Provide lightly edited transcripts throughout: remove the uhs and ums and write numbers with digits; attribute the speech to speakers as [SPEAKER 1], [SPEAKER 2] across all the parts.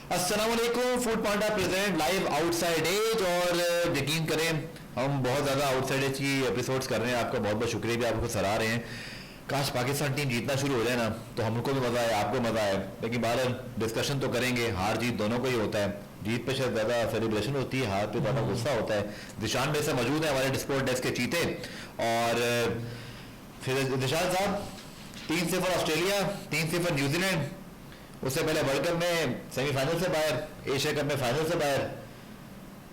[SPEAKER 1] अस्सलाम वालेकुम। फूड पांडा present live outside as. और यकीन करें हम बहुत ज़्यादा आउटसाइड एज की एपिसोड्स कर रहे हैं। आपका बहुत बहुत शुक्रिया भी आपको सराह रहे हैं। काश पाकिस्तान टीम जीतना शुरू हो जाए ना, तो हमको भी मज़ा आए, आपको मज़ा आए। लेकिन बहरहाल डिस्कशन तो करेंगे। हार जीत दोनों को ही होता है। जीत पे शायद ज़्यादा सेलिब्रेशन होती है, हार पे ज़्यादा गुस्सा होता है। दिशान में से मौजूद है हमारे डिस्पोर्ट डेस्क के चीते। और फिर दिशान साहब, 3-0 ऑस्ट्रेलिया, 3-0 न्यूजीलैंड। उससे पहले वर्ल्ड कप में सेमीफाइनल से बाहर, एशिया कप में फाइनल से बाहर।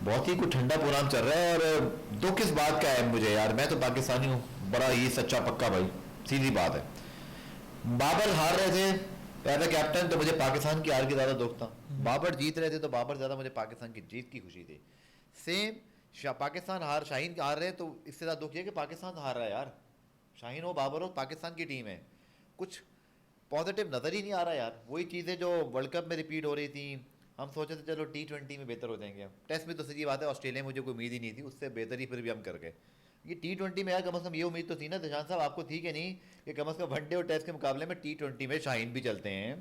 [SPEAKER 1] बहुत ही कुछ ठंडा प्रोग्राम चल रहा है। और दुख किस बात का है मुझे यार, मैं तो पाकिस्तानी हूँ, बड़ा ही सच्चा पक्का भाई, सीधी बात है। बाबर हार रहे थे एज ए कैप्टन, तो मुझे पाकिस्तान की हार की ज्यादा दुख था। बाबर जीत रहे थे तो बाबर ज्यादा मुझे पाकिस्तान की जीत की खुशी थी। सेम पाकिस्तान हार, शाहीन हार रहे, तो इससे ज्यादा दुख है कि पाकिस्तान हार रहा है यार। शाहीन हो, बाबर हो, पाकिस्तान की टीम है। कुछ पॉजिटिव नज़र ही नहीं आ रहा यार। वही चीज़ें जो वर्ल्ड कप में रिपीट हो रही थी। हम सोचे थे चलो T20 में बेहतर हो जाएंगे। टेस्ट में तो सही बात है, ऑस्ट्रेलिया में मुझे कोई उम्मीद ही नहीं थी, उससे बेहतर ही फिर भी हम कर गए। ये T20 में यार कम से कम ये उम्मीद तो थी ना निशान साहब, आपको थी कि नहीं, कि कम से कम वनडे और टेस्ट के मुकाबले में T20 में शाहीन भी चलते हैं,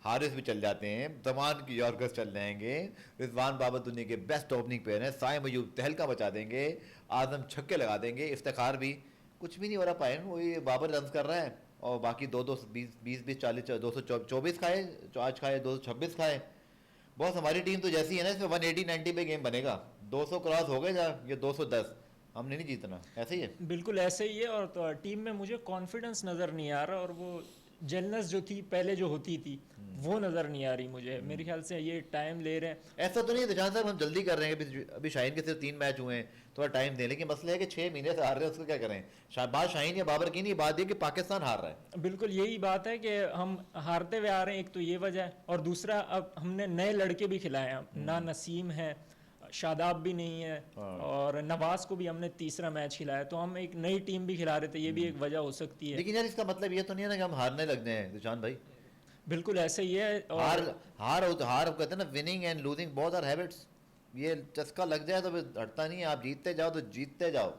[SPEAKER 1] हारिस भी चल जाते हैं, जमान की यॉर्कर्स चल जाएंगे, रिजवान बाबर दुनिया के बेस्ट ओपनिंग प्लेयर हैं, साइम अयूब तहलका बचा देंगे, आजम छक्के लगा देंगे, इफ्तिखार भी। कुछ भी नहीं हो रहा पाए। वही बाबर रन कर रहा है और बाकी 220 224 खाए, आज खाए 226 खाए। बॉस हमारी टीम तो जैसी है ना, इसमें 180-90 पे गेम बनेगा। 200 क्रॉस हो गए या 210, हमने नहीं जीतना। ऐसे ही है,
[SPEAKER 2] बिल्कुल ऐसे ही है। और तो टीम में मुझे कॉन्फिडेंस नज़र नहीं आ रहा, और वो जेलनेस जो थी पहले जो होती थी वो नज़र नहीं आ रही मुझे। मेरे ख्याल से ये टाइम ले रहे हैं।
[SPEAKER 1] ऐसा तो नहीं है निशान साहब हम जल्दी कर रहे हैं। अभी शाहीन के सिर्फ 3 मैच हुए हैं, थोड़ा टाइम दें। लेकिन मसला है कि 6 महीने से हार रहे हैं, उसको क्या करें। बात शाहीन या बाबर की नहीं, बात ये कि पाकिस्तान हार रहा है।
[SPEAKER 2] बिल्कुल यही बात है कि हम हारते हुए आ रहे हैं, एक तो ये वजह है, और दूसरा अब हमने नए लड़के भी खिलाए हैं ना। नसीम है, शादाब भी नहीं है, और नवाज को भी हमने तीसरा मैच खिलाया। तो हम एक नई टीम भी खिला रहे थे, ये भी एक वजह हो सकती है।
[SPEAKER 1] लेकिन यार इसका मतलब ये तो नहीं है ना कि हम हारने लग गए हैं निशान भाई।
[SPEAKER 2] बिल्कुल ऐसे ही है।
[SPEAKER 1] हार हार हार कहते हैं ना, winning and losing both are habits. ये चस्का लग जाए तो फिर हटता नहीं है। आप जीतते जाओ तो जीतते जाओ,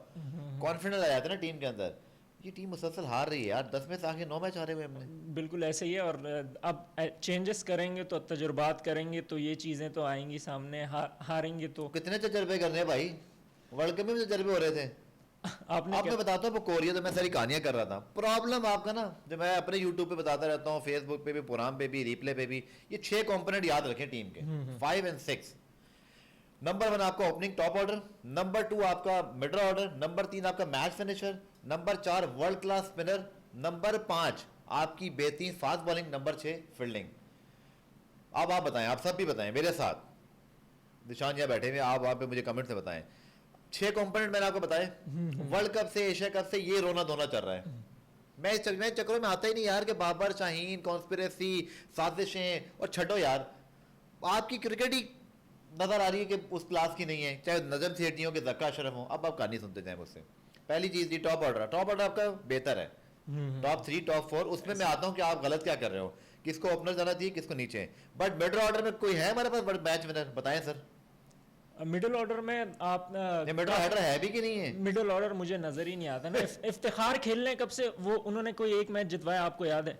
[SPEAKER 1] कॉन्फिडेंस आ जाता है ना टीम के अंदर। ये टीम मुसलसल हार रही है यार, 10 में से आगे 9 मैच हारे हुए हमने।
[SPEAKER 2] बिल्कुल ऐसे ही है। और अब चेंजेस करेंगे तो, तजुर्बात करेंगे तो ये चीज़ें तो आएंगी सामने। हारेंगे तो
[SPEAKER 1] कितने तजर्बे करने हैं भाई, वर्ल्ड कप में भी तजर्बे हो रहे थे।
[SPEAKER 2] आपने
[SPEAKER 1] मैं बताता हूँ कोरिया, तो मैं सारी कहानियां कर रहा था। प्रॉब्लम आपका ना, जो मैं अपने यूट्यूब पे बताता रहता हूँ, फेसबुक पे भी, प्रोग्राम पे भी, रिप्ले पे भी, ये 6 कंपोनेंट याद रखें टीम के, 5 और 6। नंबर 1 आपका ओपनिंग टॉप ऑर्डर, नंबर 2 आपका मिडल ऑर्डर, नंबर 3 आपका match finisher, number 4 world class spinner, number 5 आपकी बेहतरीन फास्ट बॉलिंग, नंबर 6 फील्डिंग। अब आप बताएं, आप सब भी बताएं मेरे साथ। निशान यहाँ बैठे हुए, आप मुझे कमेंट से बताएं। 6 कंपोनेंट मैंने आपको बताए। वर्ल्ड कप से, एशिया कप से ये रोना धोना चल रहा है। मैं चक्रों में आता ही नहीं यार कि बाबर, शाहीन, कॉन्स्पिरेसी, साजिशें, और छठो यार आपकी क्रिकेट ही नजर आ रही है कि उस क्लास की नहीं है। चाहे नजम सेठी हो कि जक्का अशरफ हो। अब आप कहानी सुनते जाए मुझसे। पहली चीज जी, टॉप ऑर्डर आपका बेहतर है। टॉप 3 टॉप 4 उसमें मैं आता हूँ कि आप गलत क्या कर रहे हो, किसको ओपनर जाना चाहिए, किसको नीचे। बट मिडल ऑर्डर में कोई है हमारे पास मैच विनर, बताएं सर।
[SPEAKER 2] मिडिल ऑर्डर में आप
[SPEAKER 1] मिडल ऑर्डर है भी कि नहीं है?
[SPEAKER 2] मिडिल ऑर्डर मुझे नजर ही नहीं आता ना। इफ्तिखार खेलने कब से वो, उन्होंने कोई एक मैच जितवाया, आपको याद है?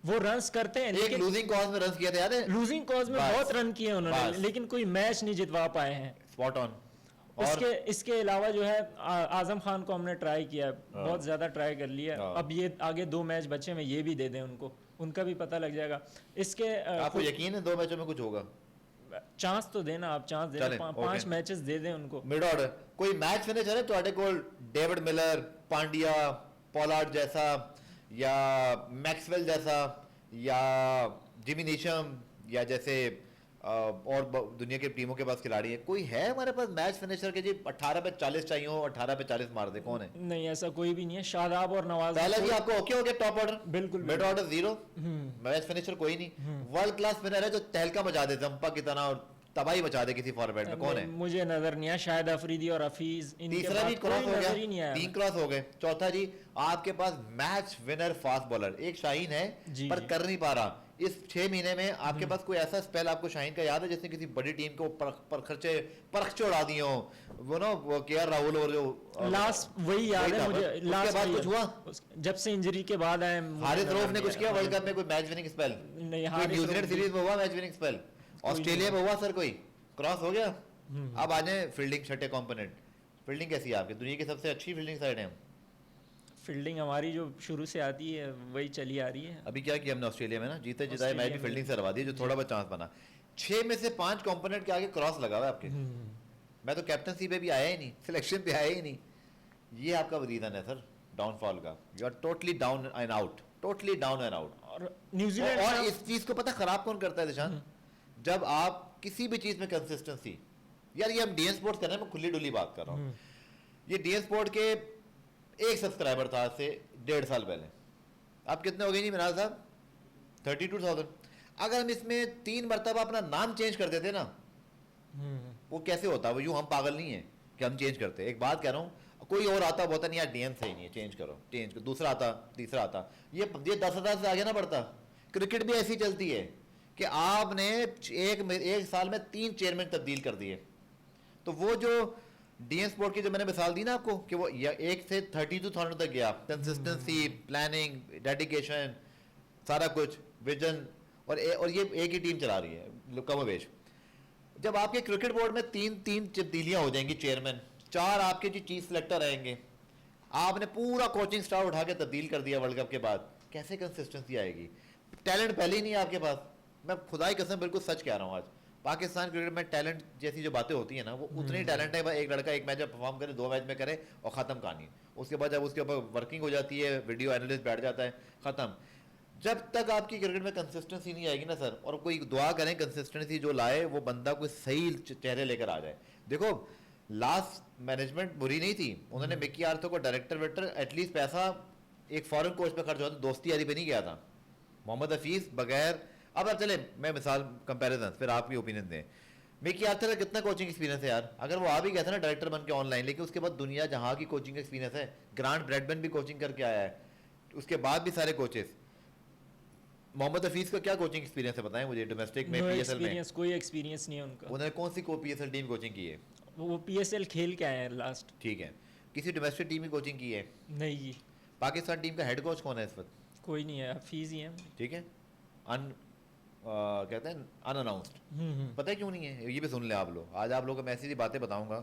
[SPEAKER 2] वो रन्स करते हैं,
[SPEAKER 1] एक लूजिंग कॉज में रन किया था, याद है?
[SPEAKER 2] लूजिंग कॉज में बहुत रन किए उन्होंने, लेकिन कोई मैच नहीं जितवा पाए हैं।
[SPEAKER 1] Spot on.
[SPEAKER 2] इसके अलावा जो है आजम खान को हमने ट्राई किया, बहुत ज्यादा ट्राई कर लिया। अब ये आगे 2 मैच बचे हैं, ये भी दे दें उनको, उनका भी पता लग जाएगा। इसके
[SPEAKER 1] आपको यकीन है 2 मैचों में कुछ होगा?
[SPEAKER 2] चांस तो देना, आप चांस देना, 5 मैचेस दे दें उनको।
[SPEAKER 1] मिड ऑर्डर कोई मैच फिनिशर है तो को डेविड मिलर, पांड्या, पॉलार्ड जैसा, या मैक्सवेल जैसा, या जिमी नीशम, या जैसे और दुनिया की टीमों के पास खिलाड़ी है, कोई है हमारे पास मैच फिनिशर के जी 18 पे 40 चाहिए हो, 18 पे 40 मार दे? कौन है?
[SPEAKER 2] नहीं, ऐसा कोई भी नहीं है। शादाब और नवाज
[SPEAKER 1] पहले जी आपको ओके हो गया टॉप ऑर्डर,
[SPEAKER 2] बिल्कुल।
[SPEAKER 1] मिड ऑर्डर 0, मैच फिनिशर कोई नहीं। वर्ल्ड क्लास स्पिनर है जो तहलका मचा दे, जंपा की तरह, और तबाही मचा दे किसी फॉर्मेट में, कौन है?
[SPEAKER 2] मुझे नजर नहीं आया। शायद अफरीदी और हफीज,
[SPEAKER 1] तीसरा भी क्रॉस हो गया, 3 क्रॉस हो गए। चौथा जी आपके पास मैच विनर फास्ट बॉलर एक शाहीन है, पर कर नहीं पा रहा। इस 6 महीने में आपके पास कोई ऐसा स्पेल आपको शाहीन का याद है जिसने किसी बड़ी टीम को परखचे उड़ा दिए हो? वो ना वो KR राहुल, और जो
[SPEAKER 2] लास्ट वही याद है मुझे।
[SPEAKER 1] लास्ट बाद कुछ हुआ
[SPEAKER 2] जब से इंजरी के बाद आए?
[SPEAKER 1] हारिस रऊफ ने कुछ किया वर्ल्ड कप में, कोई मैच विनिंग स्पेल?
[SPEAKER 2] नहीं,
[SPEAKER 1] न्यूजीलैंड सीरीज में हुआ मैच विनिंग स्पेल? ऑस्ट्रेलिया में हुआ सर कोई क्रॉस हो गया। अब आ जाए फील्डिंग छठे कंपोनेंट। फील्डिंग कैसी है आपकी? दुनिया की सबसे अच्छी फील्डिंग साइड है।
[SPEAKER 2] फील्डिंग हमारी जो शुरू से आती है वही चली आ रही है।
[SPEAKER 1] अभी क्या किया हमने ऑस्ट्रेलिया में ना, जीते जिताए मैच भी
[SPEAKER 2] ऑस्ट्रेलिया में-
[SPEAKER 1] फील्डिंग से हरवा दिए, जो थोड़ा बहुत चांस बना। 6 में से 5 कंपोनेंट के आगे क्रॉस लगा हुआ है आपके। मैं तो कैप्टनसी पे भी आया ही नहीं, सिलेक्शन पे आया ही नहीं। ये आपका रीजन है सर डाउनफॉल का। You are totally down and out, totally down and out.
[SPEAKER 2] और न्यूजीलैंड
[SPEAKER 1] और
[SPEAKER 2] में-
[SPEAKER 1] इस चीज को पता खराब कौन करता है दिशान? जब आप किसी भी चीज में कंसिस्टेंसी, यार ये हम डीएन स्पोर्ट्स कर रहे हैं, मैं खुली डुली बात कर रहा हूँ। ये डीएन स्पोर्ट के एक सब्सक्राइबर था आज से 1.5 साल पहले। आप कितने हो गए नहीं मिनाल साहब? 32,000। अगर हम इसमें 3 मरतबा अपना नाम चेंज कर देते ना, वो कैसे होता? वो यूं हम पागल नहीं है कि हम चेंज करते। एक बात कह रहा हूँ, कोई और आता बोलता नहीं यार डीएन सही नहीं है, चेंज करो, चेंज करो। दूसरा आता, तीसरा आता, ये 10,000 से आगे ना बढ़ता। क्रिकेट भी ऐसी चलती है कि आपने एक साल में 3 चेयरमैन तब्दील कर दिए। तो वो जो डीएन स्पोर्ट की जो मैंने मिसाल दी ना आपको, कि वो 1 से 32,000 तक गया, कंसिस्टेंसी, प्लानिंग, डेडिकेशन, सारा कुछ, विजन, और ये एक ही टीम चला रही है कमोबेश। जब आपके क्रिकेट बोर्ड में 3 तब्दीलियां हो जाएंगी, चेयरमैन, 4 आपके जो चीफ सिलेक्टर रहेंगे, आपने पूरा कोचिंग स्टाफ उठा के तब्दील कर दिया वर्ल्ड कप के बाद, कैसे कंसिस्टेंसी आएगी? टैलेंट पहले ही नहीं है आपके पास। मैं खुदाई कसम बिल्कुल सच कह रहा हूँ। आज पाकिस्तान क्रिकेट में टैलेंट जैसी जो बातें होती हैं ना, वो उतनी टैलेंट है। एक लड़का एक मैच में परफॉर्म करे, 2 मैच में करे और ख़त्म कहानी। उसके बाद जब उसके ऊपर वर्किंग हो जाती है, वीडियो एनालिस्ट बैठ जाता है, ख़त्म। जब तक आपकी क्रिकेट में कंसिस्टेंसी नहीं आएगी ना सर, और कोई दुआ करें कंसिस्टेंसी जो लाए वो बंदा कोई सही चेहरे लेकर आ जाए। देखो लास्ट मैनेजमेंट बुरी नहीं थी, उन्होंने मिकी आर्थर को डायरेक्टर वेक्टर, एटलीस्ट पैसा एक फॉरेन कोच पे खर्च हुआ था, दोस्ती यारी पे नहीं गया था। मोहम्मद हफीज बगैर, अब चले मैं मिसाल कंपैरिजन, फिर आपकी ओपिनियन दें। मिकी आर्थर का कितना कोचिंग एक्सपीरियंस है यार? अगर वो आ भी गया था ना डायरेक्टर बन के ऑनलाइन, लेकिन उसके बाद दुनिया जहाँ की कोचिंग एक्सपीरियंस है। ग्रांट ब्रैडमैन भी कोचिंग करके आया है, उसके बाद भी सारे कोचेस। मोहम्मद हफीज का क्या कोचिंग एक्सपीरियंस है बताएं मुझे, डोमेस्टिक में, पीएसएल में?
[SPEAKER 2] कोई एक्सपीरियंस नहीं है उनका।
[SPEAKER 1] उन्होंने कौन सी पीएसएल टीम कोचिंग की है?
[SPEAKER 2] वो पीएसएल खेल के आए हैं लास्ट।
[SPEAKER 1] ठीक है, किसी डोमेस्टिक टीम की कोचिंग की है?
[SPEAKER 2] नहीं जी,
[SPEAKER 1] पाकिस्तान टीम का हेड कोच कौन है इस वक्त?
[SPEAKER 2] कोई नहीं है, हफीज ही है।
[SPEAKER 1] ठीक है, कहते हैं अनअनाउंस्ड। पता है क्यों नहीं है? ये भी सुन ले आप लोग। आज आप लोगों को मैं ऐसी बातें बताऊंगा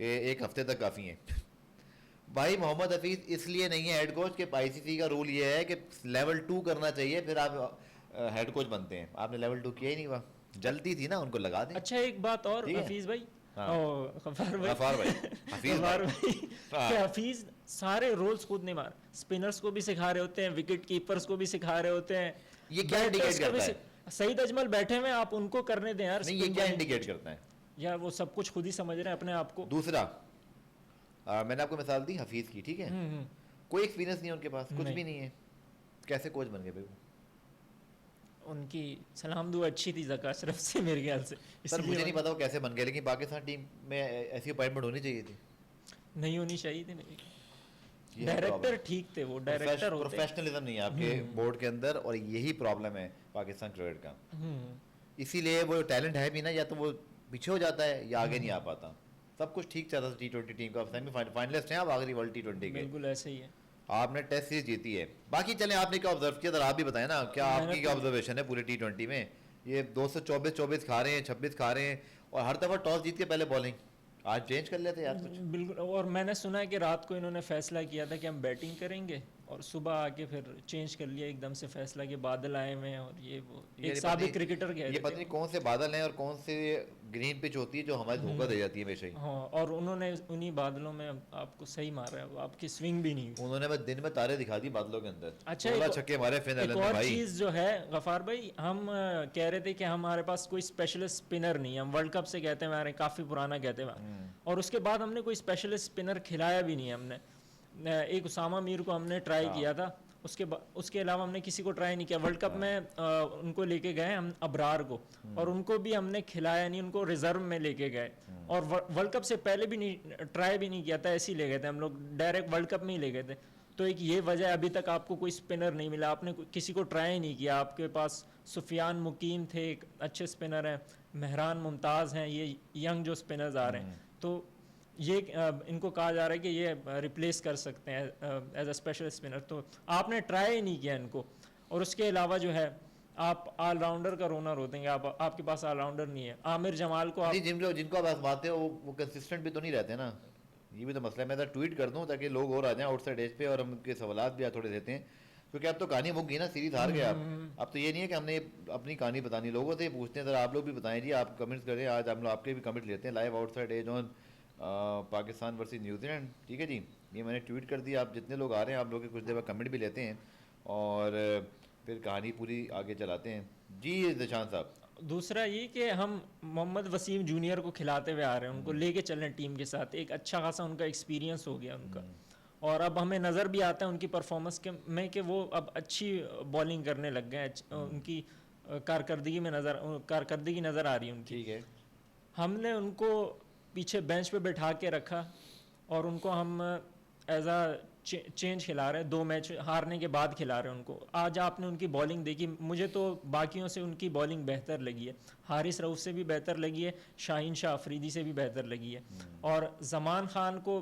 [SPEAKER 1] कि 1 हफ्ते तक काफ़ी है। भाई मोहम्मद हफीज इसलिए नहीं है हेड कोच कि आईसीसी का रूल ये है कि लेवल 2 करना चाहिए, फिर आप हेड कोच बनते हैं। आपने लेवल 2 किया ही नहीं, हुआ जल्दी थी ना, उनको लगा दें।
[SPEAKER 2] अच्छा एक बात और,
[SPEAKER 1] ठीक है?
[SPEAKER 2] हफीज भाई,
[SPEAKER 1] हाँ।
[SPEAKER 2] गफार भाई,
[SPEAKER 1] गफार भाई, हफीज
[SPEAKER 2] गफार
[SPEAKER 1] भाई।
[SPEAKER 2] भाई,
[SPEAKER 1] हाँ।
[SPEAKER 2] कि हफीज सारे रोल्स खुद नहीं मार, स्पिनर्स को भी सिखा रहे होते हैं, विकेट कीपर्स को भी सिखा रहे होते हैं।
[SPEAKER 1] ये क्या
[SPEAKER 2] बैटर्स
[SPEAKER 1] इंडिकेट
[SPEAKER 2] को भी
[SPEAKER 1] करता है?
[SPEAKER 2] सईद अजमल बैठे हुए हैं, आप उनको करने दें यार।
[SPEAKER 1] नहीं, ये क्या इंडिकेट करता है?
[SPEAKER 2] यार वो सब कुछ खुद ही समझ रहे हैं अपने आप को।
[SPEAKER 1] दूसरा, मैंने आपको मिसाल दी हफीज की, ठीक है? कोई एक्सपीरियंस नहीं है उनके पास, कुछ
[SPEAKER 2] नहीं।
[SPEAKER 1] भी नहीं है, कैसे कोच बन गए भाई वो?
[SPEAKER 2] उनकी सलाम दुआ अच्छी थी जका अशरफ से मेरे ख्याल से।
[SPEAKER 1] सर मुझे नहीं पता वो कैसे बन गए, लेकिन पाकिस्तान टीम में ऐसी अपॉइंटमेंट होनी चाहिए थी।
[SPEAKER 2] नहीं होनी चाहिए थी। नहीं,
[SPEAKER 1] ये है
[SPEAKER 2] डायरेक्टर
[SPEAKER 1] problem।
[SPEAKER 2] ठीक थे, वो डायरेक्टर होते।
[SPEAKER 1] प्रोफेशनलिज्म नहीं है आपके बोर्ड के अंदर, और यही प्रॉब्लम है पाकिस्तान क्रिकेट का। इसीलिए वो टैलेंट है भी ना, या तो वो पीछे हो जाता है या आगे नहीं आ पाता। सब कुछ ठीक चल रहा था T20 टीम का, सेमीफाइनलिस्ट हैं आप आखिरी वर्ल्ड T20 के,
[SPEAKER 2] बिल्कुल ऐसे ही है।
[SPEAKER 1] आपने टेस्ट सीरीज जीती है। बाकी चले, आपने क्या ऑब्जर्व किया, आप भी बताएं ना, क्या आपकी क्या ऑब्जर्वेशन है पूरे T20 में? ये 224 खा रहे हैं, 26 खा रहे हैं, और हर दफा टॉस जीत के पहले बॉलिंग। आज चेंज कर लेते यार कुछ।
[SPEAKER 2] बिल्कुल। और मैंने सुना है कि रात को इन्होंने फैसला किया था कि हम बैटिंग करेंगे, और सुबह आके फिर चेंज कर लिया एकदम से फैसला कि बादल आए हुए हैं, और ये वो एक साबिक क्रिकेटर कह
[SPEAKER 1] ये
[SPEAKER 2] रहे
[SPEAKER 1] पता नहीं कौन से बादल हैं और कौन से ग्रीन पिच होती है जो हमारी धोखा दे जाती है हमेशा ही।
[SPEAKER 2] हाँ, और उन्होंने उन्हीं बादलों में आपको सही मारा है, आपकी स्विंग भी नहीं हुई।
[SPEAKER 1] उन्होंने बस दिन में तारे दिखा दी बादलों के अंदर।
[SPEAKER 2] अच्छा,
[SPEAKER 1] सोलह
[SPEAKER 2] एक
[SPEAKER 1] छक्के मारे फिन
[SPEAKER 2] एक
[SPEAKER 1] एलन ने
[SPEAKER 2] और
[SPEAKER 1] भाई।
[SPEAKER 2] चीज़ जो है गफार भाई, हम कह रहे थे कि हमारे पास कोई स्पेशलिस्ट स्पिनर नहीं है। हम वर्ल्ड कप से कहते हैं हमारे, काफ़ी पुराना कहते हैं, और उसके बाद हमने कोई स्पेशलिस्ट स्पिनर खिलाया भी नहीं है हमने। एक उसामा मीर को हमने ट्राई किया था, उसके अलावा हमने किसी को ट्राई नहीं किया। वर्ल्ड कप में उनको लेके गए हम, अबरार को, और उनको भी हमने खिलाया नहीं, उनको रिजर्व में लेके गए। और वर्ल्ड कप से पहले भी नहीं ट्राई भी नहीं किया था, ऐसे ही ले गए थे हम लोग, डायरेक्ट वर्ल्ड कप में ही ले गए थे। तो एक ये वजह, अभी तक आपको कोई स्पिनर नहीं मिला, आपने किसी को ट्राई नहीं किया। आपके पास सुफियान मुकीम थे, एक अच्छे स्पिनर हैं, मेहरान मुमताज़ हैं, ये यंग जो स्पिनर्स आ रहे हैं, तो ये इनको कहा जा रहा है कि ये रिप्लेस कर सकते हैं एज अ स्पेशल स्पिनर। तो आपने ट्राई नहीं किया इनको। और उसके अलावा जो है, आप ऑलराउंडर का रोना रो देंगे, आप आपके पास ऑलराउंडर नहीं है। आमिर जमाल को
[SPEAKER 1] नहीं, जिनको आप आजमाते हो वो कंसिस्टेंट भी तो नहीं रहते ना, ये भी तो मसला है। मैं तो ट्वीट कर दूं ताकि लोग और आ जाएं आउटसाइड एज पे और हम उनके सवालात भी थोड़े देते हैं, क्योंकि अब तो कहानी मुक गई ना, सीरीज हार गए आप। अब तो ये नहीं है कि हमने अपनी कहानी बतानी, लोगों से पूछते हैं जरा आप लोग भी बताएं जी, आप कमेंट्स करें। आज हम लोग आपके भी कमेंट लेते हैं। Live outside edge on Pakistan versus New Zealand, ठीक है जी, ये मैंने ट्वीट कर दिया। आप जितने लोग आ रहे हैं आप लोग के कुछ देर बाद कमेंट भी लेते हैं और फिर कहानी पूरी आगे चलाते हैं जी। निशान साहब,
[SPEAKER 2] दूसरा ये कि हम मोहम्मद वसीम जूनियर को खिलाते हुए आ रहे हैं, उनको लेके चल रहे हैं टीम के साथ। एक अच्छा खासा उनका एक्सपीरियंस हो गया उनका, और अब हमें नज़र भी आता है उनकी परफॉर्मेंस के में कि वो अब अच्छी बॉलिंग करने लग गए हैं। उनकी कारकर्दगी नज़र आ रही है उनकी।
[SPEAKER 1] ठीक है,
[SPEAKER 2] हमने उनको पीछे बेंच पे बैठा के रखा और उनको हम एज अ चेंज खिला रहे हैं। 2 मैच हारने के बाद खिला रहे हैं उनको। आज आपने उनकी बॉलिंग देखी, मुझे तो बाकियों से उनकी बॉलिंग बेहतर लगी है। हारिस रऊफ से भी बेहतर लगी है, शाहीन शाह अफरीदी से भी बेहतर लगी है। और जमान खान को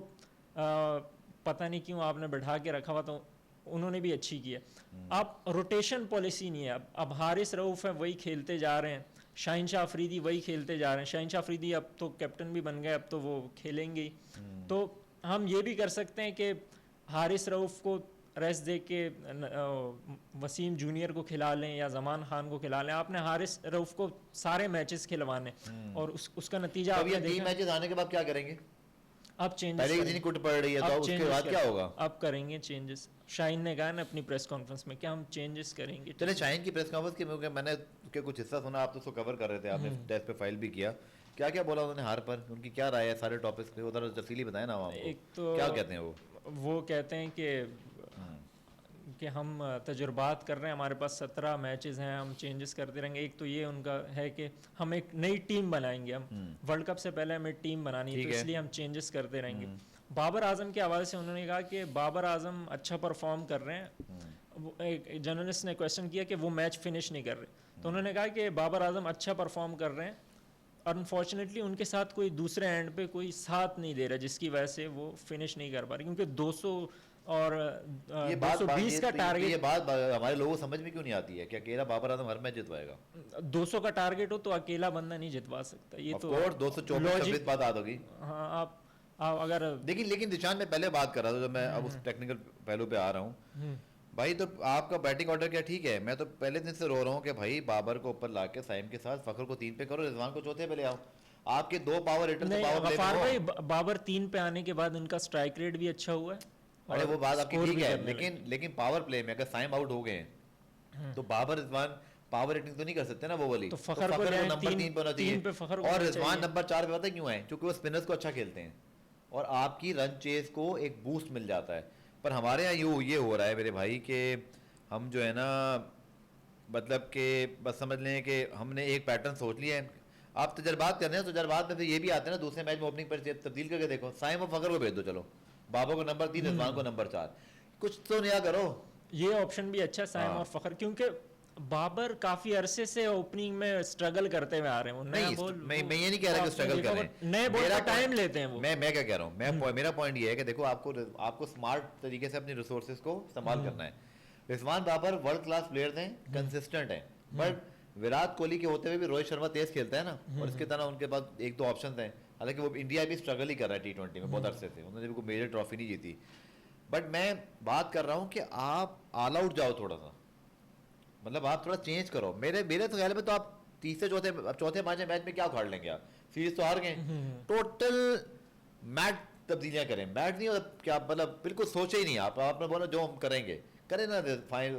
[SPEAKER 2] पता नहीं क्यों आपने बैठा के रखा हुआ, तो उन्होंने भी अच्छी की है। अब रोटेशन पॉलिसी नहीं है। अब हारिस रऊफ है, वही खेलते जा रहे हैं। शाहीन शाह अफरीदी वही खेलते जा रहे हैं। शाहीन शाह अफरीदी अब तो कैप्टन भी बन गए, अब तो वो खेलेंगे ही। तो हम ये भी कर सकते हैं कि हारिस रऊफ को रेस्ट दे के वसीम जूनियर को खिला लें या जमान खान को खिला लें। आपने हारिस रऊफ को सारे मैचेस खिलवाने और उसका नतीजा
[SPEAKER 1] अब ये 3 मैचेस आने के बाद क्या करेंगे?
[SPEAKER 2] अब चेंजेस
[SPEAKER 1] पहले दिन कुट पड़ रही है, तो उसके बाद क्या होगा?
[SPEAKER 2] अब करेंगे चेंजेस। शाहीन ने कहा ना अपनी प्रेस कॉन्फ्रेंस में कि हम चेंजेस करेंगे।
[SPEAKER 1] चले, शाहीन की प्रेस कॉन्फ्रेंस की मैंने उसके कुछ हिस्सा सुना, आप तो उसको कवर कर रहे थे, आपने टेस्ट पे फाइल भी किया। क्या क्या बोला उन्होंने हार पर? उनकी क्या राय है सारे टॉपिक्स पे? उधर तफसीली बताए ना आप।
[SPEAKER 2] एक तो
[SPEAKER 1] क्या कहते हैं
[SPEAKER 2] वो कहते हैं कि हम तजुर्बात कर रहे हैं, हमारे पास 17 मैचेस हैं, हम चेंजेस करते रहेंगे। एक तो ये उनका है कि हम एक नई टीम बनाएंगे, हम वर्ल्ड कप से पहले हमें टीम बनानी है, तो इसलिए हम चेंजेस करते रहेंगे। बाबर आजम के हवाले से उन्होंने कहा कि बाबर आजम अच्छा परफॉर्म कर रहे हैं। एक जर्नलिस्ट ने क्वेश्चन किया कि वो मैच फिनिश नहीं कर रहे, तो उन्होंने कहा कि बाबर आजम अच्छा परफॉर्म कर रहे हैं, अनफॉर्चुनेटली उनके साथ कोई दूसरे एंड पे कोई साथ नहीं दे रहा, जिसकी वजह से वो फिनिश नहीं कर पा रहे। क्योंकि 200 और 220 का टारगेट,
[SPEAKER 1] ये बात हमारे लोगों को समझ में क्यों नहीं आती है कि अकेला बाबर आजम हर मैच जितवाएगा?
[SPEAKER 2] 200 का टारगेट हो तो अकेला बंदा नहीं जितवा सकता। ये तो
[SPEAKER 1] 224 बात याद होगी।
[SPEAKER 2] हाँ, आप अगर
[SPEAKER 1] लेकिन निशान में पहले बात कर रहा था, जब मैं अब उस टेक्निकल पहलू पे आ रहा हूँ भाई, तो आपका बैटिंग ऑर्डर क्या ठीक है? मैं तो पहले दिन से रो रहा हूँ कि भाई बाबर को ऊपर लाके साइम के साथ फखर को 3 पे करो, रिजवान को चौथे पे ले आओ। आपके 2 पावर हिटर
[SPEAKER 2] नहीं, गफार भाई बाबर 3 पे आने के बाद उनका स्ट्राइक रेट भी अच्छा हुआ है।
[SPEAKER 1] अरे वो बात आपकी ठीक है, लेकिन पावर प्ले में अगर साइम आउट हो गए तो बाबर रिजवान पावर रेटिंग तो नहीं कर सकते ना वो वाली।
[SPEAKER 2] तो फखर को
[SPEAKER 1] नंबर 3 पे होना चाहिए, और रिजवान नंबर 4 पे पता क्यों है? क्योंकि वो स्पिनर्स को अच्छा खेलते हैं और आपकी रन चेस को एक बूस्ट मिल जाता है। पर हमारे यहाँ ये हो रहा है मेरे भाई कि हम जो है ना, मतलब कि बस समझ लें कि हमने एक पैटर्न सोच लिया है। आप तजर्बात कर रहे हैं, तजर्बात में फिर ये भी आते हैं ना, दूसरे मैच में ओपनिंग पर तब्दील करके देखो, साइम और फखर को भेज दो, चलो बाबर को नंबर 3, रिजवान को नंबर 4, कुछ तो नया करो।
[SPEAKER 2] ये ऑप्शन भी अच्छा, साइम और फखर, क्योंकि बाबर काफी अरसे से ओपनिंग में स्ट्रगल करते हुए आ रहे हैं।
[SPEAKER 1] मैं ये नहीं कह रहा कि स्ट्रगल कर रहे हैं,
[SPEAKER 2] नए बॉल का टाइम लेते हैं वो।
[SPEAKER 1] मैं क्या कह रहा हूँ, मेरा पॉइंट ये है कि देखो आपको स्मार्ट तरीके से अपनी रिसोर्सेज को इस्तेमाल करना है। Rizwan Babar world class players हैं, कंसिस्टेंट हैं, बट विराट कोहली के होते हुए भी रोहित शर्मा तेज खेलता है ना, और इसके तरह उनके पास 1-2 ऑप्शन हैं। हालांकि वो इंडिया भी स्ट्रगल ही कर रहा है T20 में बहुत अरसे से, उन्होंने भी कोई मेजर ट्रॉफी नहीं जीती। बट मैं बात कर रहा हूँ कि आप ऑल आउट जाओ थोड़ा सा, मतलब आप थोड़ा चेंज करो। मेरे तो ख्याल में तो आप तीसरे चौथे 5वें मैच में क्या उखाड़ लेंगे? आप सीरीज तो हार गए, टोटल मैच तब्दीलियां करें। मैच नहीं मतलब क्या, मतलब बिल्कुल सोचे ही नहीं आप। आपने बोला जो हम करेंगे करें ना,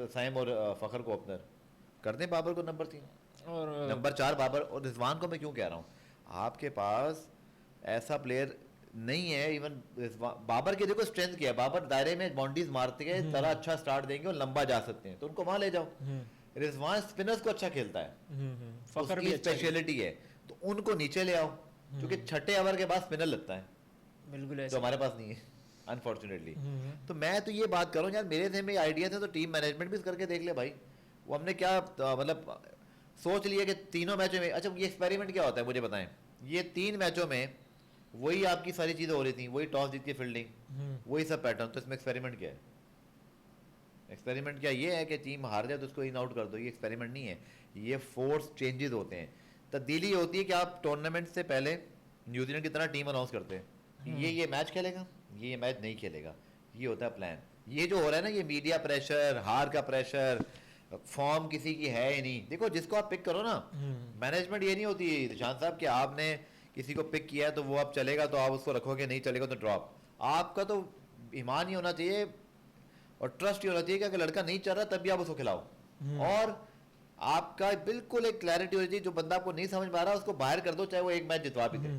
[SPEAKER 1] साइम और फखर को ओपनर कर दें, बाबर को नंबर 3 और नंबर 4 बाबर। और रिजवान को मैं क्यों कह रहा हूँ, आपके पास ऐसा प्लेयर नहीं है। इवन बाबर के देखो स्ट्रेंथ क्या है, बाबर दायरे में बाउंड्रीज मारते हैं, तरह अच्छा स्टार्ट देंगे और लंबा जा सकते हैं, तो उनको वहां ले जाओ। रिजवान स्पिनर्स को अच्छा खेलता है, फखर की स्पेशलिटी है, तो उनको नीचे ले आओ, क्योंकि छठे ओवर के बाद स्पिनर लगता है, बिल्कुल तो हमारे पास नहीं है अनफॉर्चुनेटली। तो मैं तो ये बात करूँ यार, मेरे थे में आइडिया थे, तो टीम मैनेजमेंट भी करके देख ले भाई। वो हमने क्या मतलब सोच लिया कि तीनों मैचों में, अच्छा ये एक्सपेरिमेंट क्या होता है मुझे बताएं। ये 3 मैचों में वही आपकी सारी चीजें हो रही थी, वही टॉस जीत के फील्डिंग, वही सब पैटर्न, तो इसमें एक्सपेरिमेंट क्या है? एक्सपेरिमेंट क्या ये है कि टीम हार जाए तो उसको इन आउट कर दो, ये एक्सपेरिमेंट नहीं है, ये फोर्स चेंजेस होते हैं। तब्दीली होती है कि आप टूर्नामेंट से पहले न्यूजीलैंड की तरह टीम अनाउंस करते हैं कि ये मैच खेलेगा, ये मैच नहीं खेलेगा, ये होता है प्लान। ये जो हो रहा है ना, ये मीडिया प्रेशर, हार का प्रेशर, फॉर्म किसी की है ही नहीं। देखो जिसको आप पिक करो ना, मैनेजमेंट ये नहीं होती निशांत साहब कि आपने किसी को पिक किया है तो वो अब चलेगा तो आप उसको रखोगे, नहीं चलेगा तो ड्रॉप। आपका तो ईमान ही होना चाहिए और ट्रस्ट ही होना चाहिए कि अगर लड़का नहीं चल रहा तब भी आप उसको खिलाओ, और आपका बिल्कुल एक क्लैरिटी होनी चाहिए, जो बंदा आपको नहीं समझ पा रहा उसको बाहर कर दो, चाहे वो एक मैच जितवा भी दे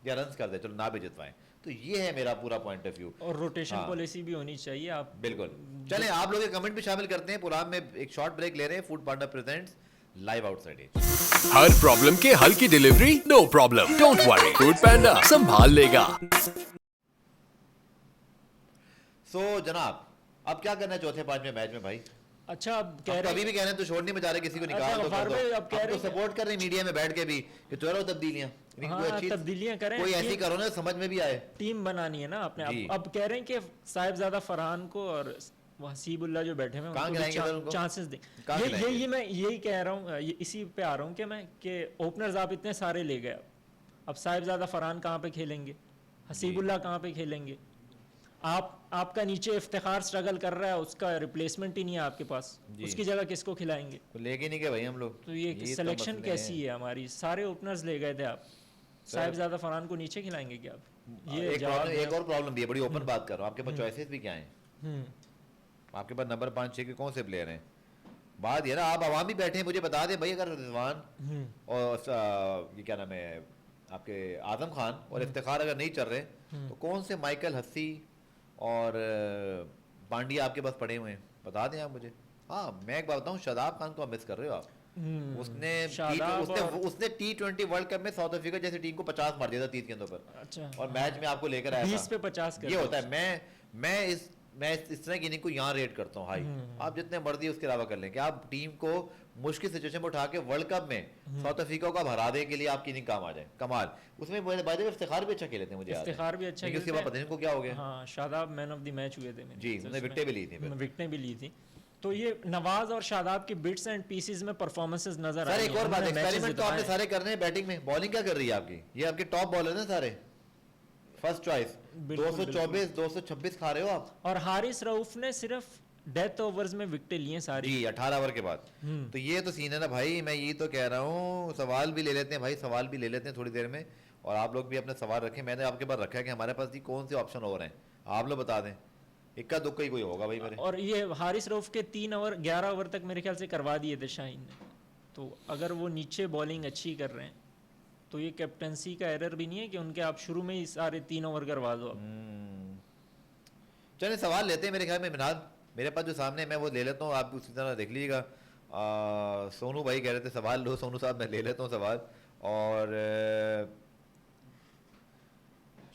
[SPEAKER 1] या रन कर दे, चलो ना भी जितवाएं। तो ये है मेरा पूरा पॉइंट ऑफ व्यू।
[SPEAKER 2] और रोटेशन पॉलिसी भी होनी चाहिए। आप
[SPEAKER 1] बिल्कुल चलें, आप लोग के कमेंट भी शामिल करते हैं। पुराम में एक शॉर्ट ब्रेक ले रहे हैं, Foodpanda presents live outside edge.
[SPEAKER 3] हर प्रॉब्लम के हल की delivery, no problem, don't worry, Foodpanda संभाल लेगा।
[SPEAKER 1] सो जनाब, अब क्या करना है चौथे पांचवें मैच में भाई?
[SPEAKER 2] अच्छा, अब कह
[SPEAKER 1] हम तो
[SPEAKER 2] रहे
[SPEAKER 1] अभी भी कह रहे हैं तो छोड़ नहीं बचा रहे, किसी को निकाल दो, कर दो।
[SPEAKER 2] अब कह रहे
[SPEAKER 1] तो सपोर्ट कर रहे हैं मीडिया में बैठ के भी कि चलो तब्दीलियां,
[SPEAKER 2] तब्दीलियां करें,
[SPEAKER 1] कोई ऐसी करो ना समझ में भी आए।
[SPEAKER 2] टीम बनानी है ना आपने। अब कह रहे हैं कि साहिबजादा फरहान को और हसीबुल्लाह जो बैठे हैं उनको चांसेस दें। ये मैं यही कह रहा हूँ, इसी पे आ रहा हूँ कि मैं कि ओपनर्स आप इतने सारे ले गए, अब साहिबजादा फरहान कहाँ पे खेलेंगे, हसीबुल्लाह कहाँ पे खेलेंगे? आपका नीचे इफ्तिखार स्ट्रगल कर रहा है, उसका रिप्लेसमेंट ही नहीं है आपके पास, उसकी जगह किसको खिलाएंगे?
[SPEAKER 1] तो लेके नहीं गए भाई हम लोग।
[SPEAKER 2] तो ये सिलेक्शन कैसी है हमारी? सारे ओपनर्स ले गए थे आप, साहिबजादा फरहान को नीचे खिलाएंगे क्या आप? ये
[SPEAKER 1] एक और प्रॉब्लम भी है, बड़ी ओपन बात कर रहा हूँ, आपके पास चॉइसेस भी क्या हैं? आपके पास नंबर 5-6 के कौन से प्लेयर हैं? बात ये ना, आप आवाम भी बैठे हैं, मुझे बता दें भाई, अगर रिजवान और ये क्या नाम है आपके आजम खान और इफ्तिखार अगर नहीं चल रहे तो कौन से माइकल हस्सी और पांड्या आपके पास पड़े हुए हैं? बता दें आप मुझे। हाँ, मैं एक बात बताऊँ, शादाब खान को आप मिस कर रहे हो आप। उसने T20 वर्ल्ड कप में साउथ अफ्रीका जैसी टीम को 50 मार दिया था 30 गेंदों पर।
[SPEAKER 2] अच्छा,
[SPEAKER 1] और मैच में आपको लेकर आया
[SPEAKER 2] 20 पे 50
[SPEAKER 1] ये होता है। मैं इस तरह की इनिंग को यहाँ रेट करता हूँ हाई। आप जितने मर्जी उसके अलावा कर लें कि आप टीम को मुश्किल सिचुएशन में उठा के वर्ल्ड कप में साउथ अफ्रीका को हरा देने के लिए आपकी इनिंग काम आ जाए, कमाल। उसमें इफ्तिखार भी अच्छा खेले थे, मुझे
[SPEAKER 2] इफ्तिखार भी अच्छा,
[SPEAKER 1] उसके बाद पता नहीं क्या हो गया।
[SPEAKER 2] हाँ, Shadab man of the match हुए थे
[SPEAKER 1] जी, उन्होंने विकेटें भी ली थी।
[SPEAKER 2] तो ये नवाज और शादाब की बिट्स एंड पीसेस में परफॉर्मेंसेस नजर आ रही हैं।
[SPEAKER 1] एक और बात, एक्सपेरिमेंट तो आपने सारे करने हैं बैटिंग में। बॉलिंग क्या कर रही है आपकी? ये आपके टॉप बॉलर हैं सारे, फर्स्ट चॉइस। 224 226 खा रहे हो आप।
[SPEAKER 2] और हारिस रऊफ ने सिर्फ डेथ ओवर्स में विकेट लिए सारी
[SPEAKER 1] जी, 18 ओवर के बाद। तो ये तो सीन है ना भाई, मैं यही तो कह रहा हूँ। सवाल भी ले लेते हैं भाई, सवाल भी ले लेते हैं थोड़ी देर में, और आप लोग भी अपने सवाल रखें। मैंने आपके पास रखा है कि हमारे पास कौन से ऑप्शन और हैं, आप लोग बता दें। इक्का दुक्का ही कोई होगा भाई मेरे।
[SPEAKER 2] और ये हारिस रऊफ के 3 ओवर 11 ओवर तक मेरे ख्याल से करवा दिए थे शाहीन ने। तो अगर वो नीचे बॉलिंग अच्छी कर रहे हैं तो ये कैप्टनसी का एरर भी नहीं है कि उनके आप शुरू में ही सारे 3 ओवर करवा दो।
[SPEAKER 1] चलिए सवाल लेते हैं। मेरे ख्याल में मिनाद मेरे पास जो सामने मैं वो ले लेता हूँ, आप उसी तरह देख लीजिएगा। सोनू भाई कह रहे थे सवाल लो। सोनू साहब मैं ले लेता हूँ सवाल। और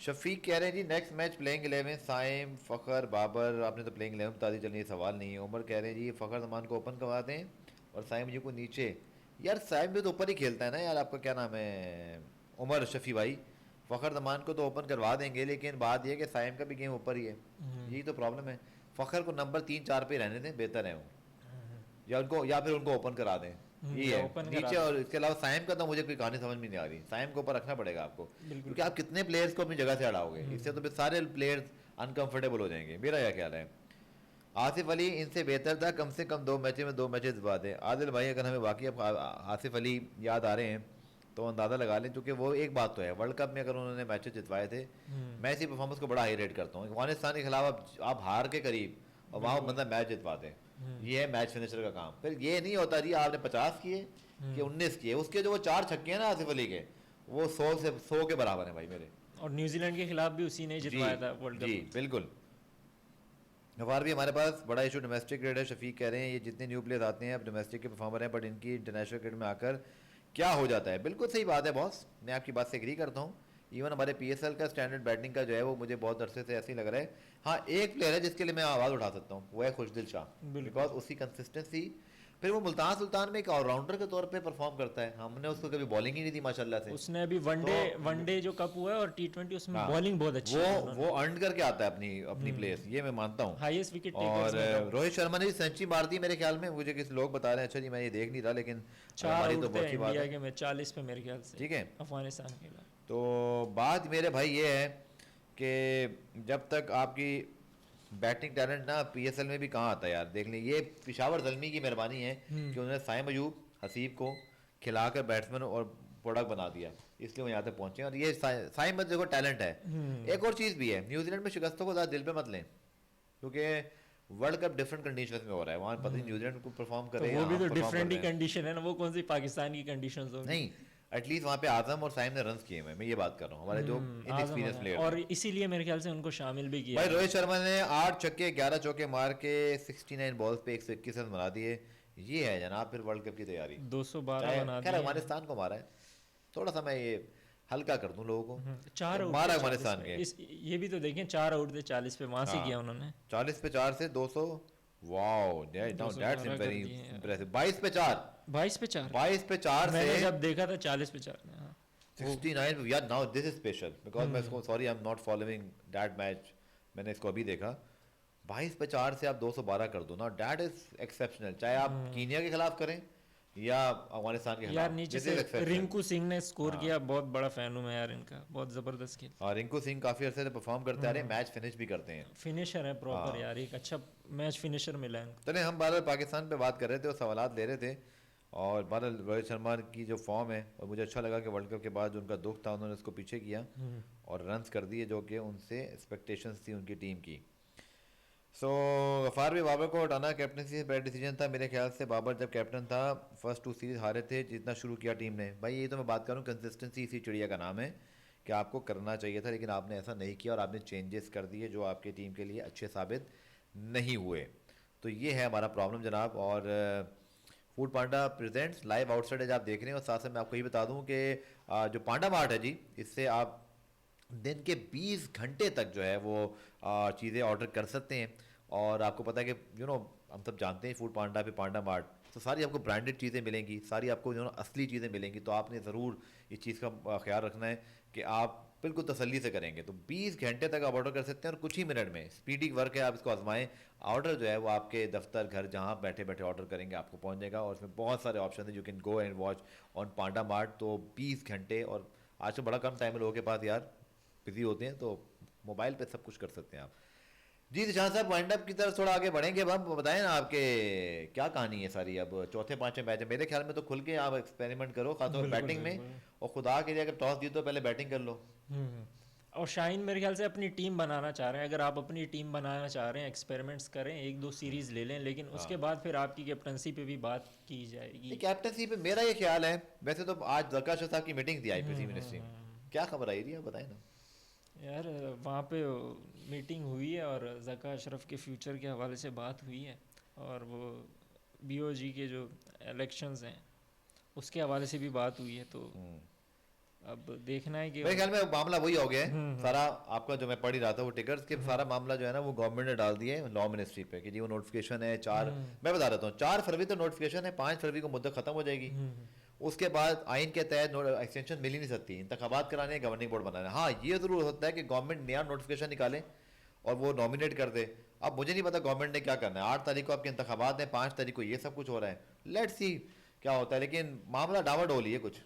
[SPEAKER 1] शफीक कह रहे हैं ji next match playing 11 Saim Fakhar Babar. आपने तो प्लेइंग 11 बता दी, चलिए सवाल नहीं है। उमर कह रहे हैं जी फ़खर जमान को ओपन करवा दें और साइम जी को नीचे। यार साइम भी तो ऊपर ही खेलता है ना यार, आपका क्या नाम है उमर शफी भाई। फ़खर जमान को तो ओपन करवा देंगे, लेकिन बात यह कि साइम का भी गेम ऊपर ही है। यही तो प्रॉब्लम है। फ़खर को नंबर 3-4 पे रहने दें, बेहतर है वो, या फिर उनको ओपन करा दें। ये है नीचे। और इसके अलावा साइम का तो मुझे कोई कहानी समझ में नहीं आ रही। साइम को ऊपर रखना पड़ेगा आपको, क्योंकि आप कितने प्लेयर्स को अपनी जगह से हटाओगे? इससे तो फिर सारे प्लेयर्स अनकंफर्टेबल हो जाएंगे। मेरा क्या ख्याल है। आसिफ अली इनसे बेहतर था, कम से कम 2 मैचें में 2 मैचेस जितवा दें। आदिल भाई अगर हमें वाकई आसिफ अली याद आ रहे हैं तो अंदाज़ा लगा लें, क्योंकि वो एक बात तो है वर्ल्ड कप में अगर उन्होंने मैचेस जितवाए थे, मैं इसी परफॉर्मेंस को बड़ा हाई रेट करता हूँ। अफगानिस्तान के खिलाफ आप हार के करीब और वहाँ बंदा मैच जितवाते हैं, ये है मैच फिनिशर का काम। फिर ये नहीं होता जी आपने 50 किए कि 19 किए, उसके जो वो 4 छक्के हैं ना आसिफ अली के, वो 100 के बराबर है भाई मेरे।
[SPEAKER 2] और न्यूजीलैंड के खिलाफ भी उसी ने जितवाया था वर्ल्ड कप।
[SPEAKER 1] जी बिल्कुल। गफार भी हमारे पास बड़ा इशू डोमेस्टिक क्रिकेट है। शफीक कह रहे हैं ये जितने न्यू प्लेयर्स आते हैं अब डोमेस्टिक के परफॉर्मर हैं, बट इनकी इंटरनेशनल क्रिकेट में आकर क्या हो जाता है। बिल्कुल सही बात है बॉस, मैं आपकी बात से एग्री करता हूँ। इवन हमारे PSL का स्टैंडर्ड बैटिंग का जो है वो मुझे बहुत अरसे से ऐसे ही लग रहा है। हाँ, एक प्लेयर है जिसके लिए मैं आवाज़ उठा सकता हूँ, वो है खुशदिल शाह, बिकॉज उसकी कंसिस्टेंसी फिर वो मुल्तान सुल्तान में एक ऑलराउंडर के तौर पे परफॉर्म करता है, हमने उसको कभी बॉलिंग ही नहीं दी माशाल्लाह से।
[SPEAKER 2] उसने अभी वनडे जो कप हुआ है और T20 उसमें
[SPEAKER 1] हाँ,
[SPEAKER 2] बॉलिंग बहुत अच्छी है।
[SPEAKER 1] वो अर्न करके आता है अपनी अपनी प्लेस, ये मैं मानता हूँ।
[SPEAKER 2] हाईएस्ट विकेट
[SPEAKER 1] और
[SPEAKER 2] टेकर्स
[SPEAKER 1] रोहित शर्मा ने भी सेंचुरी मार दी मेरे ख्याल में, मुझे किसी लोग बता रहे हैं, अच्छा जी मैं ये देख नहीं रहा, लेकिन
[SPEAKER 2] 4
[SPEAKER 1] हमारी
[SPEAKER 2] आउट
[SPEAKER 1] तो
[SPEAKER 2] थे
[SPEAKER 1] बहुत अच्छी बात
[SPEAKER 2] इंडिया
[SPEAKER 1] है।
[SPEAKER 2] के में 40 पे मेरे ख्याल से,
[SPEAKER 1] ठीक है,
[SPEAKER 2] अफगानिस्तान के खिलाफ।
[SPEAKER 1] तो बात मेरे भाई ये है कि जब तक आपकी बैटिंग टैलेंट ना PSL में भी कहाँ आता है यार, देख लें ये पेशावर ज़ल्मी की मेहरबानी है कि उन्होंने साइम अयूब हसीब को खिलाकर बैट्समैन और प्रोडक्ट बना दिया, इसलिए वो यहाँ तक पहुंचे। और ये साइम में देखो टैलेंट है। एक और चीज़ भी है, न्यूजीलैंड में शिकस्तों को ज़्यादा दिल पे मत लें, क्योंकि वर्ल्ड कप डिफरेंट कंडीशंस में हो रहा है, वहाँ पता नहीं न्यूजीलैंड को परफॉर्म करे,
[SPEAKER 2] तो वो भी तो
[SPEAKER 1] यहाँ perform
[SPEAKER 2] डिफरेंट
[SPEAKER 1] कर
[SPEAKER 2] ही
[SPEAKER 1] रहे हैं।
[SPEAKER 2] कंडीशन है ना, वो कौन सी पाकिस्तान की कंडीशंस होगी।
[SPEAKER 1] नहीं, एटलीस्ट वहाँ पे आजम और साइम ने रन किए हैं, मैं ये बात कर रहा हूँ, हमारे जो इनएक्सपीरियंस प्लेयर।
[SPEAKER 2] और इसीलिए मेरे ख्याल से उनको शामिल भी किया
[SPEAKER 1] भाई रोहित शर्मा ने 8 छक्के 11 चौके मार के 69 बॉल्स पे 121 रन बना दिए, ये है जनाब फिर वर्ल्ड कप की तैयारी।
[SPEAKER 2] 212 बना
[SPEAKER 1] खैर
[SPEAKER 2] दिए।
[SPEAKER 1] अफगानिस्तान को मारा है, थोड़ा सा मैं ये हल्का कर दूं लोगों को,
[SPEAKER 2] 4 आउट
[SPEAKER 1] मारा
[SPEAKER 2] थे
[SPEAKER 1] अफगानिस्तान
[SPEAKER 2] 40
[SPEAKER 1] के।
[SPEAKER 2] पे। ये भी तो देखें 4 आउट थे 40 पे, वहां से
[SPEAKER 1] हाँ।
[SPEAKER 2] किया उन्होंने।
[SPEAKER 1] 40 पे 4 से 200, वाओ दैट्स
[SPEAKER 2] 212 कर
[SPEAKER 1] वेरी
[SPEAKER 2] दिए यार।
[SPEAKER 1] इंप्रेसिव। 22 पे 4,
[SPEAKER 2] 22 पे 4
[SPEAKER 1] 22 पे 4
[SPEAKER 2] मैंने
[SPEAKER 1] से
[SPEAKER 2] जब देखा था 40 पे 4 हाँ।
[SPEAKER 1] 69 यार। Now this is special because मैं इसको sorry I am not following that match, मैंने इसको अभी देखा। 22 पे 4 से आप 212 कर दो ना, दैट इज एक्सेप्शनल, चाहे आप कीनिया के खिलाफ करें या अफगानिस्तान के खिलाफ।
[SPEAKER 2] यार नीचे
[SPEAKER 1] This
[SPEAKER 2] से
[SPEAKER 1] is exceptional।
[SPEAKER 2] रिंकू सिंह ने स्कोर किया, बहुत बड़ा फैन हूं मैं यार इनका, बहुत जबरदस्त खेल,
[SPEAKER 1] और रिंकू सिंह काफी अरसे से परफॉर्म करते आ रहे हैं, मैच फिनिश भी करते हैं।
[SPEAKER 2] फिनिशर है प्रॉपर यार, एक अच्छा मैच फिनिशर मिला है इनको।
[SPEAKER 1] चले हम बार पाकिस्तान पे बात कर रहे थे और सवालात ले रहे थे, और बहरहाल रोहित शर्मा की जो फॉर्म है, और मुझे अच्छा लगा कि वर्ल्ड कप के बाद जो उनका दुख था उन्होंने उसको पीछे किया और रन्स कर दिए जो कि उनसे एक्सपेक्टेशंस थी उनकी टीम की। सो गफार भी बाबर को हटाना कैप्टनसी से बैड डिसीजन था मेरे ख्याल से। बाबर जब कैप्टन था फर्स्ट 2 सीरीज हारे थे, जितना शुरू किया टीम ने, भाई ये तो मैं बात करूँ कंसिस्टेंसी इसी चिड़िया का नाम है कि आपको करना चाहिए था, लेकिन आपने ऐसा नहीं किया और आपने चेंजेस कर दिए जो आपकी टीम के लिए अच्छे साबित नहीं हुए। तो ये है हमारा प्रॉब्लम जनाब। और फूड पांडा प्रेजेंट्स लाइव आउटसाइड आज आप देख रहे हैं, और साथ साथ मैं आपको ये बता दूं कि जो पांडा मार्ट है जी, इससे आप दिन के 20 घंटे तक जो है वो चीज़ें ऑर्डर कर सकते हैं। और आपको पता है कि हम सब जानते हैं फूड पांडा पे पांडा मार्ट, तो सारी आपको ब्रांडेड चीज़ें मिलेंगी, सारी आपको असली चीज़ें मिलेंगी। तो आपने ज़रूर इस चीज़ का ख्याल रखना है कि आप बिल्कुल तसल्ली से करेंगे। तो 20 घंटे तक आप ऑर्डर कर सकते हैं और कुछ ही मिनट में, स्पीडी वर्क है, आप इसको आजमाएं। ऑर्डर जो है वो आपके दफ्तर घर जहाँ बैठे बैठे ऑर्डर करेंगे आपको पहुँच जाएगा, और इसमें बहुत सारे ऑप्शन हैं, you can go and watch on Panda mart. तो 20 घंटे, और आज तो बड़ा कम टाइम है लोगों के पास यार, बिजी होते हैं, तो मोबाइल पे सब कुछ कर सकते हैं आप। जी निशान साहब वाइंड अप की तरफ थोड़ा आगे बढ़ेंगे। अब आप बताएं ना आपके क्या कहानी है सारी, अब चौथे पांचवें मैच है मेरे ख्याल में, तो खुल के आप एक्सपेरिमेंट करो खासतौर बैटिंग में, और खुदा के लिए अगर टॉस जीतो पहले बैटिंग कर लो।
[SPEAKER 2] और शाहीन मेरे ख्याल से अपनी टीम बनाना चाह रहे हैं, अगर आप अपनी टीम बनाना चाह रहे हैं एक्सपेरिमेंट्स करें, 1-2 सीरीज ले लें, लेकिन उसके बाद फिर आपकी कैप्टनसी पे भी बात की जाएगी।
[SPEAKER 1] कैप्टनसी पे मेरा ये ख्याल है, वैसे तो आज जरका शाह साहब की मीटिंग थी IPC मिनिस्ट्री में, क्या खबर आई रही है बताएं ना
[SPEAKER 2] यार वहाँ पे मीटिंग हुई है और ज़का अशरफ के फ्यूचर के हवाले से बात हुई है, और वो BOG के जो इलेक्शंस हैं उसके हवाले से भी बात हुई है। तो अब देखना है कि
[SPEAKER 1] मेरे ख्याल में मामला वही हो गया है सारा आपका, जो मैं पढ़ ही रहा था वो टिकट्स के सारा मामला जो है ना वो गवर्नमेंट ने डाल दिया है लॉ मिनिस्ट्री पे कि जी वो नोटिफिकेशन है 4, मैं बता देता हूँ 4 फरवरी तो नोटिफिकेशन है, 5 फरवरी को मुद्दत खत्म हो जाएगी। उसके बाद आइन के तहत एक्सटेंशन मिल ही नहीं सकती, इंतखाबात कराने, गवर्निंग बोर्ड बनाना। हाँ ये जरूर होता है कि गवर्नमेंट नया नोटिफिकेशन निकाले और वो नॉमिनेट कर दे। अब मुझे नहीं पता गवर्नमेंट ने क्या करना है, 8 तारीख को आपके इंतखाबात हैं, 5 तारीख को ये सब कुछ हो रहा है, लेट्स सी क्या होता है। लेकिन मामला डावाडोल ही है कुछ,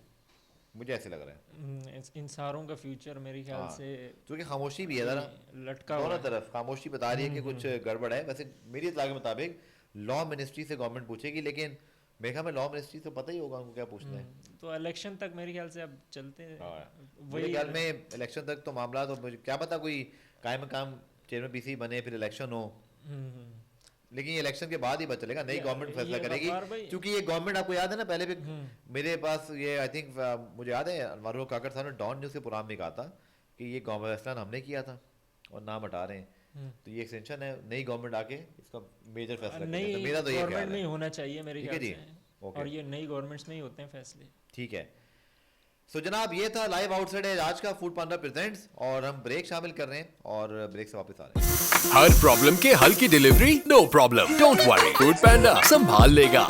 [SPEAKER 1] मुझे ऐसे लग रहा है।
[SPEAKER 2] इन सारों का फ्यूचर मेरे ख्याल से
[SPEAKER 1] क्योंकि खामोशी भी है जरा
[SPEAKER 2] लटका हुआ
[SPEAKER 1] दोनों
[SPEAKER 2] है।
[SPEAKER 1] तरफ, खामोशी बता रही है कि कुछ गड़बड़ है। वैसे मेरी इत्तला के मुताबिक लॉ मिनिस्ट्री से गवर्नमेंट पूछेगी, लेकिन मेरे ख्याल में लॉ मिनिस्ट्री से पता ही होगा उनको क्या पूछना है।
[SPEAKER 2] तो इलेक्शन तक मेरे ख्याल से अब चलते हैं
[SPEAKER 1] मेरे ख्याल में इलेक्शन तक तो मामला, तो मुझे क्या पता कोई कायम काम चेयरमैन PC बने फिर इलेक्शन हो, लेकिन ये इलेक्शन के बाद ही पता चलेगा, नई गवर्नमेंट फैसला करेगी। क्योंकि ये गवर्नमेंट आपको याद है ना, पहले भी मेरे पास ये आई थिंक मुझे याद है अनवर काकर साहब ने डॉन न्यूज़ के प्रोग्राम में कहा था कि ये गवर्नमेंट फैसला हमने किया था और नाम हटा रहे हैं, तो ये एक्सटेंशन है, नई गवर्नमेंट आके इसका मेजर फैसला करेगी। तो मेरा तो ये
[SPEAKER 2] गवर्नमेंट
[SPEAKER 1] ख्याल
[SPEAKER 2] में ही
[SPEAKER 1] है।
[SPEAKER 2] होना चाहिए मेरे
[SPEAKER 1] ठीक है
[SPEAKER 2] ख्याल
[SPEAKER 1] जी,
[SPEAKER 2] से,
[SPEAKER 1] ओके
[SPEAKER 2] और ये नई गवर्नमेंट्स में ही होते हैं फैसले।
[SPEAKER 1] ठीक है। सो जनाब ये था लाइव आउटसाइड एज आज का फूड पांडा प्रेजेंट्स और हम ब्रेक शामिल कर रहे हैं और ब्रेक से वापस आ रहे हैं।
[SPEAKER 3] हर प्रॉब्लम के हल की delivery no problem, don't worry, Foodpanda संभाल लेगा।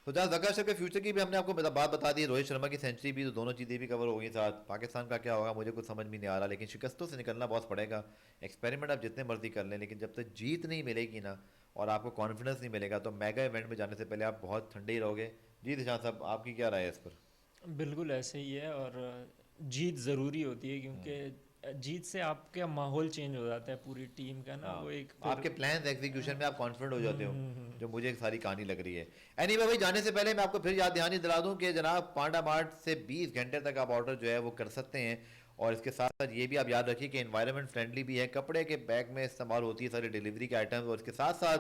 [SPEAKER 1] तो जहाँ जका अशरफ के फ्यूचर की भी हमने आपको बात बता दी, रोहित शर्मा की सेंचुरी भी, तो दोनों चीज़ें भी कवर हो गई साथ। पाकिस्तान का क्या होगा मुझे कुछ समझ में नहीं आ रहा, लेकिन शिकस्तों से निकलना बहुत पड़ेगा। एक्सपेरिमेंट आप जितने मर्जी कर लें, लेकिन जब तक जीत नहीं मिलेगी ना और आपको कॉन्फिडेंस नहीं मिलेगा तो मेगा इवेंट में जाने से पहले आप बहुत ठंडे ही रहोगे। जी दिशान साहब, आपकी क्या राय है इस पर?
[SPEAKER 2] बिल्कुल ऐसे ही है, और जीत ज़रूरी होती है क्योंकि जीत से आपका माहौल चेंज हो जाता है पूरी टीम का ना। वो एक
[SPEAKER 1] आपके प्लान्स एग्जीक्यूशन में आप कॉन्फिडेंट हो जाते हो, जो मुझे एक सारी कहानी लग रही है। एनीवे भाई, जाने से पहले मैं आपको फिर याद ध्यान ही दिला दूं कि जनाब पांडा मार्ट से 20 घंटे तक आप ऑर्डर जो है वो कर सकते हैं, और इसके साथ साथ ये भी आप याद रखिए कि एनवायरनमेंट फ्रेंडली भी है, कपड़े के बैग में इस्तेमाल होती है सारी डिलीवरी के आइटम्स, और इसके साथ साथ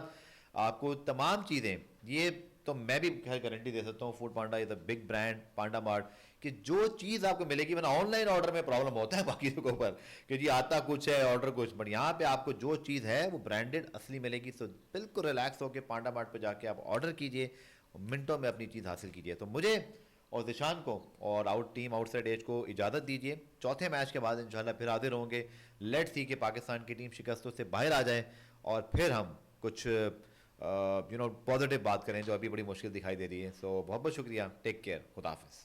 [SPEAKER 1] आपको तमाम चीज़ें, ये तो मैं भी खैर गारंटी दे सकता हूँ, food Panda is a big brand Panda mart, कि जो चीज़ आपको मिलेगी, वरना ऑनलाइन ऑर्डर में प्रॉब्लम होता है बाकी के ऊपर कि जी आता कुछ है ऑर्डर कुछ, बट यहाँ पे आपको जो चीज़ है वो ब्रांडेड असली मिलेगी। सो बिल्कुल रिलैक्स होकर पांडा मार्ट पे जाके आप ऑर्डर कीजिए, मिनटों में अपनी चीज़ हासिल कीजिए। तो मुझे और दिशान को और टीम आउटसाइड एज को इजाज़त दीजिए, चौथे मैच के बाद इंशाल्लाह फिर हाजिर होंगे। लेट्स सी कि पाकिस्तान की टीम शिकस्तों से बाहर आ जाए और फिर हम कुछ पॉजिटिव बात करें जो अभी बड़ी मुश्किल दिखाई दे रही है। सो बहुत बहुत शुक्रिया, टेक केयर, खुदा हाफिज़।